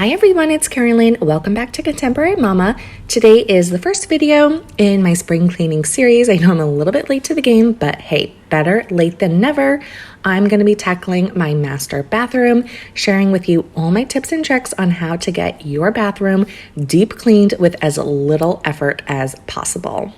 Hi everyone, it's Carolyn. Welcome back to Contemporary Mama. Today is the first video in my spring cleaning series. I know I'm a little bit late to the game, but hey, better late than never. I'm going to be tackling my master bathroom, sharing with you all my tips and tricks on how to get your bathroom deep cleaned with as little effort as possible.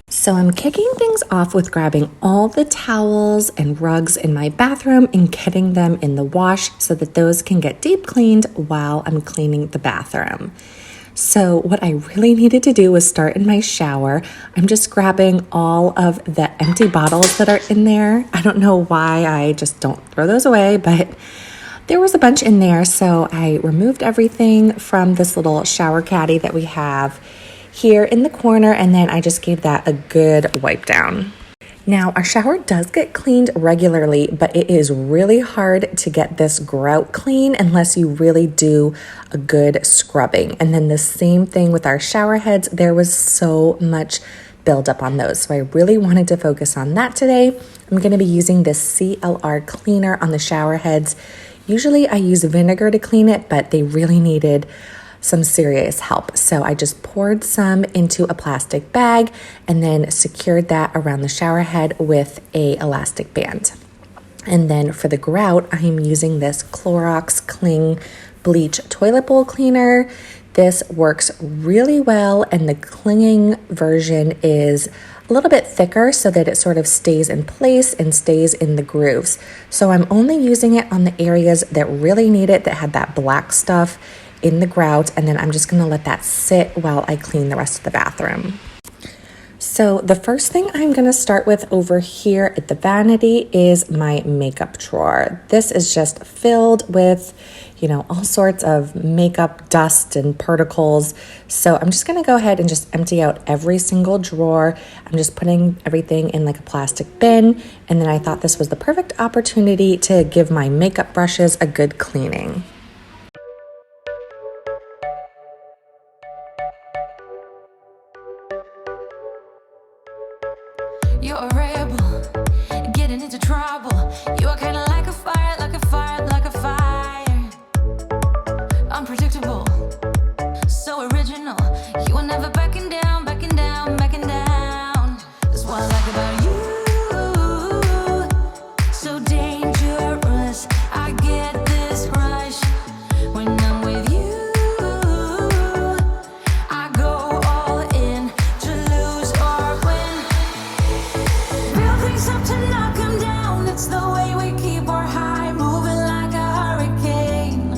So I'm kicking things off with grabbing all the towels and rugs in my bathroom and getting them in the wash so that those can get deep cleaned while I'm cleaning the bathroom. So what I really needed to do was start in my shower. I'm just grabbing all of the empty bottles that are in there. I don't know why I just don't throw those away, but there was a bunch in there. So I removed everything from this little shower caddy that we have here in the corner, and then I just gave that a good wipe down. Now, our shower does get cleaned regularly, but it is really hard to get this grout clean unless you really do a good scrubbing. And then the same thing with our shower heads. There was so much buildup on those, so I really wanted to focus on that today. I'm going to be using this CLR cleaner on the shower heads. Usually I use vinegar to clean it, but they really needed some serious help. So I just poured some into a plastic bag and then secured that around the shower head with a elastic band. And then for the grout, I'm using this Clorox Cling Bleach Toilet Bowl Cleaner. This works really well, and the clinging version is a little bit thicker so that it sort of stays in place and stays in the grooves. So I'm only using it on the areas that really need it, that had that black stuff in the grout, and then I'm just going to let that sit while I clean the rest of the bathroom. So the first thing I'm going to start with over here at the vanity is my makeup drawer. This is just filled with, all sorts of makeup dust and particles. So I'm just going to go ahead and just empty out every single drawer. I'm just putting everything in like a plastic bin, and then I thought this was the perfect opportunity to give my makeup brushes a good cleaning. You're a rebel, getting into trouble. You are kind of like a fire, like a fire, like a fire. Unpredictable, so original. You are never backing down, backing down, backing down. That's what I like about you. So dangerous, I get this rush when I'm with you. I go all in to lose or win. Up to knock 'em down. It's the way we keep our high, moving like a hurricane.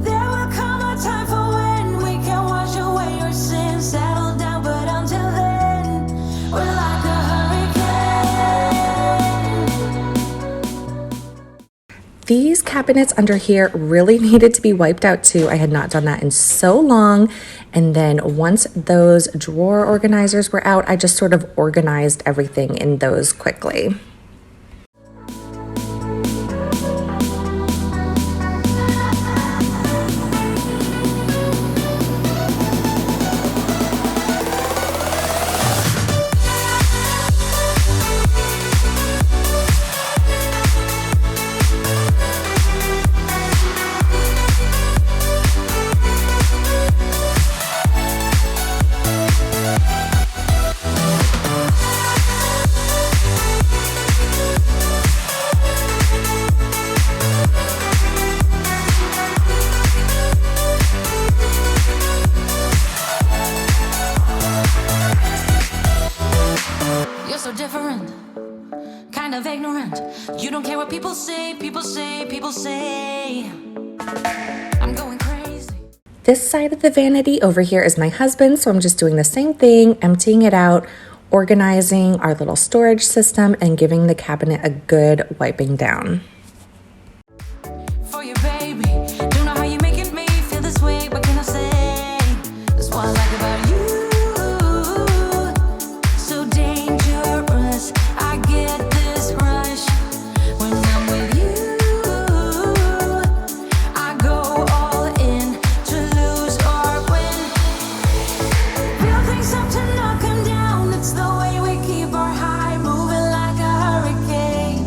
There will come a time for when we can wash away our sins, settle down, but until then, we're like a hurricane. These cabinets under here really needed to be wiped out too. I had not done that in so long. And then once those drawer organizers were out, I just sort of organized everything in those quickly. So different, kind of ignorant. You don't care what people say, people say, people say. I'm going crazy. This side of the vanity over here is my husband, so I'm just doing the same thing, emptying it out, organizing our little storage system, and giving the cabinet a good wiping down. For your baby, don't know how you making me feel this way. What can I say? That's what I like about you. I get this rush when I'm with you. I go all in to lose or win. Real things up to knock 'em down. It's the way we keep our high, moving like a hurricane.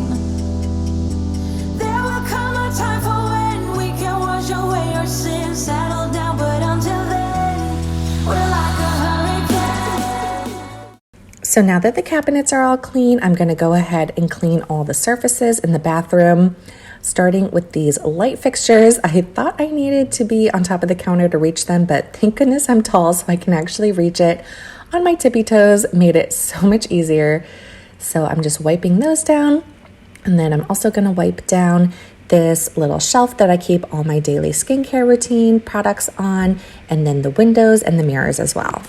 So now that the cabinets are all clean, I'm going to go ahead and clean all the surfaces in the bathroom, starting with these light fixtures. I thought I needed to be on top of the counter to reach them, but thank goodness I'm tall so I can actually reach it on my tippy toes. Made it so much easier. So I'm just wiping those down. And then I'm also going to wipe down this little shelf that I keep all my daily skincare routine products on, and then the windows and the mirrors as well.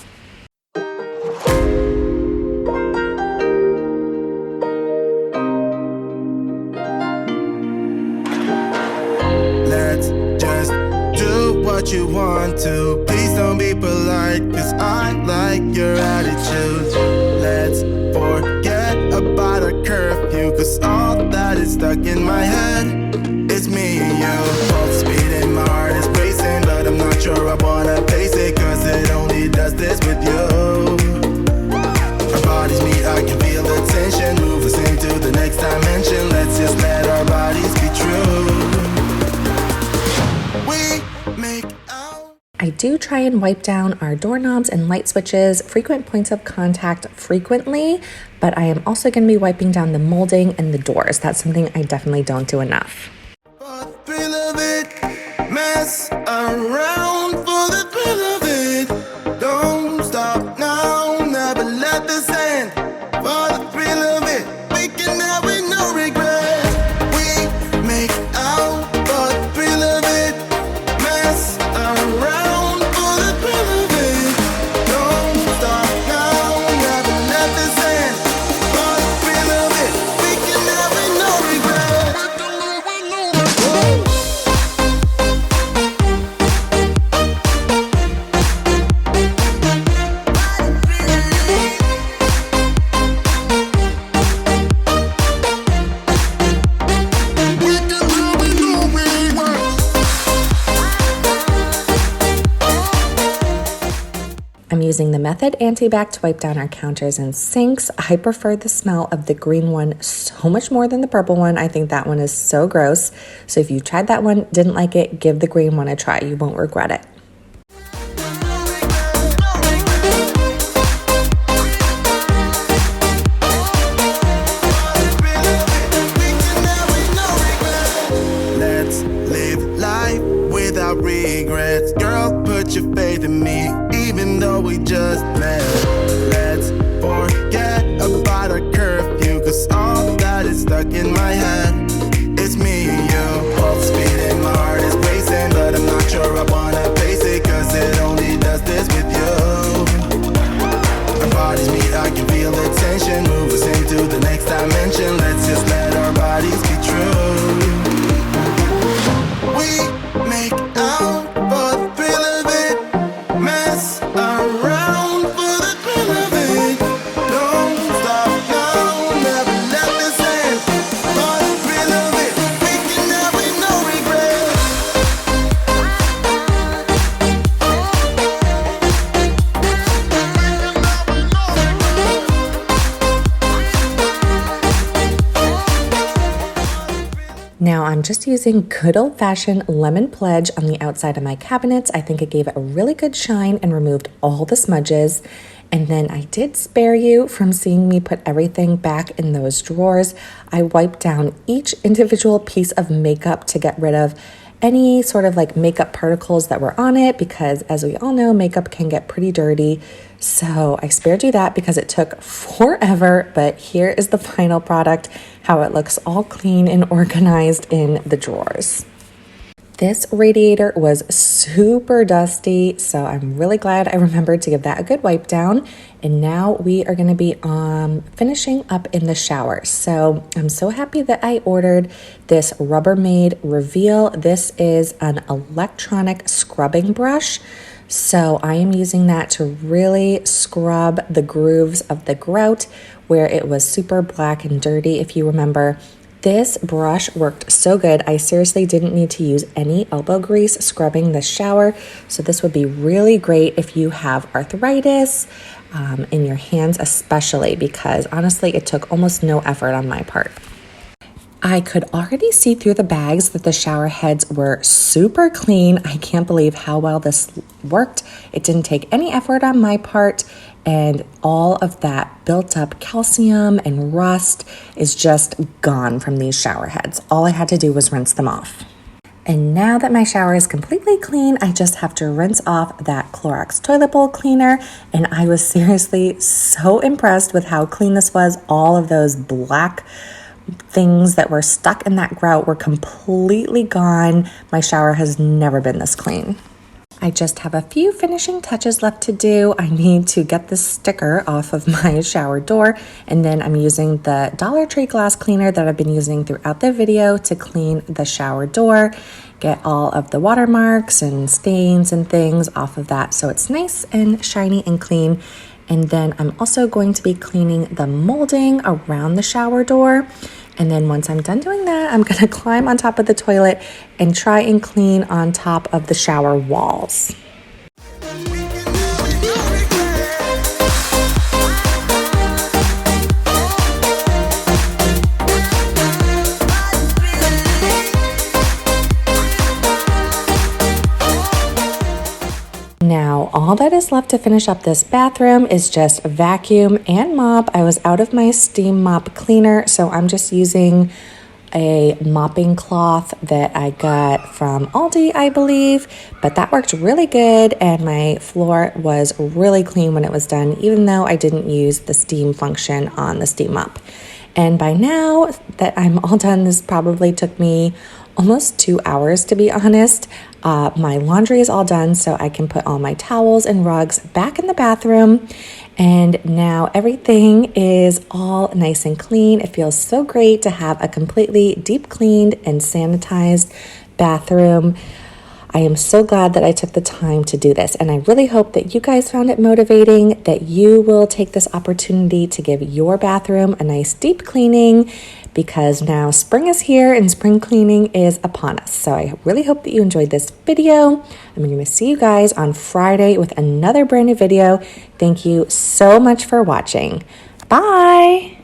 Let's just do what you want to. Please don't be polite, cause I like your attitude. Let's forget about a curfew, cause all that is stuck in my head. It's me and you, both speeding, my heart is racing, but I'm not sure I wanna face it, cause it only does this with you. Our bodies meet, I can feel the tension, move us into the next dimension. Let's just let our bodies be true. We make out. I do try and wipe down our doorknobs and light switches, frequent points of contact frequently, but I am also going to be wiping down the molding and the doors. That's something I definitely don't do enough. For the thrill of it, mess around for the thrill of it. Don't stop now, never let this end. For the thrill of it, we can have it, no regret. We make out for the thrill of it, mess around for the thrill of it. Don't stop now, never let this end. For the thrill of it, we can have it, no regret. I'm using the Method Antibac to wipe down our counters and sinks. I prefer the smell of the green one so much more than the purple one. I think that one is so gross. So if you tried that one, didn't like it, give the green one a try. You won't regret it. Let's live life without regrets. Girl, put your faith in me, even though we just met. Let's forget about a curfew, cause all that is stuck in my head. It's me and you, both speeding, my heart is racing, but I'm not sure I wanna face it, cause it only does this with you. Our bodies meet, I can feel the tension, move us into the next dimension. Let's just let our bodies be true. We make out for the thrill of it, mess around for the thrill of it. Don't stop now, never let this end. For the thrill of it, we can have it, no regret. Now I'm just using good old-fashioned lemon pledge on the outside of my cabinets. I think it gave it a really good shine and removed all the smudges. And then I did spare you from seeing me put everything back in those drawers. I wiped down each individual piece of makeup to get rid of any sort of like makeup particles that were on it, because as we all know, makeup can get pretty dirty. So I spared you that because it took forever, but here is the final product, how it looks all clean and organized in the drawers. This radiator was super dusty, so I'm really glad I remembered to give that a good wipe down. And now we are going to be finishing up in the shower. So I'm so happy that I ordered this Rubbermaid Reveal. This is an electronic scrubbing brush. So I am using that to really scrub the grooves of the grout where it was super black and dirty. If you remember, this brush worked so good. I seriously didn't need to use any elbow grease scrubbing the shower. So this would be really great if you have arthritis in your hands especially, because honestly, it took almost no effort on my part. I could already see through the bags that the shower heads were super clean. I can't believe how well this worked. It didn't take any effort on my part, and all of that built up calcium and rust is just gone from these shower heads. All I had to do was rinse them off. And now that my shower is completely clean, I just have to rinse off that Clorox toilet bowl cleaner. And I was seriously so impressed with how clean this was. All of those black things that were stuck in that grout were completely gone. My shower has never been this clean. I just have a few finishing touches left to do. I need to get the sticker off of my shower door, and then I'm using the Dollar Tree glass cleaner that I've been using throughout the video to clean the shower door, get all of the watermarks and stains and things off of that so it's nice and shiny and clean. And then I'm also going to be cleaning the molding around the shower door. And then once I'm done doing that, I'm going to climb on top of the toilet and try and clean on top of the shower walls. Now, all that is left to finish up this bathroom is just vacuum and mop. I was out of my steam mop cleaner, so I'm just using a mopping cloth that I got from Aldi, I believe, but that worked really good, and my floor was really clean when it was done, even though I didn't use the steam function on the steam mop. And by now that I'm all done, this probably took me almost 2 hours, to be honest. My laundry is all done, so I can put all my towels and rugs back in the bathroom. And now everything is all nice and clean. It feels so great to have a completely deep cleaned and sanitized bathroom. I am so glad that I took the time to do this, and I really hope that you guys found it motivating, that you will take this opportunity to give your bathroom a nice deep cleaning, because now spring is here and spring cleaning is upon us. So I really hope that you enjoyed this video. I'm going to see you guys on Friday with another brand new video. Thank you so much for watching. Bye!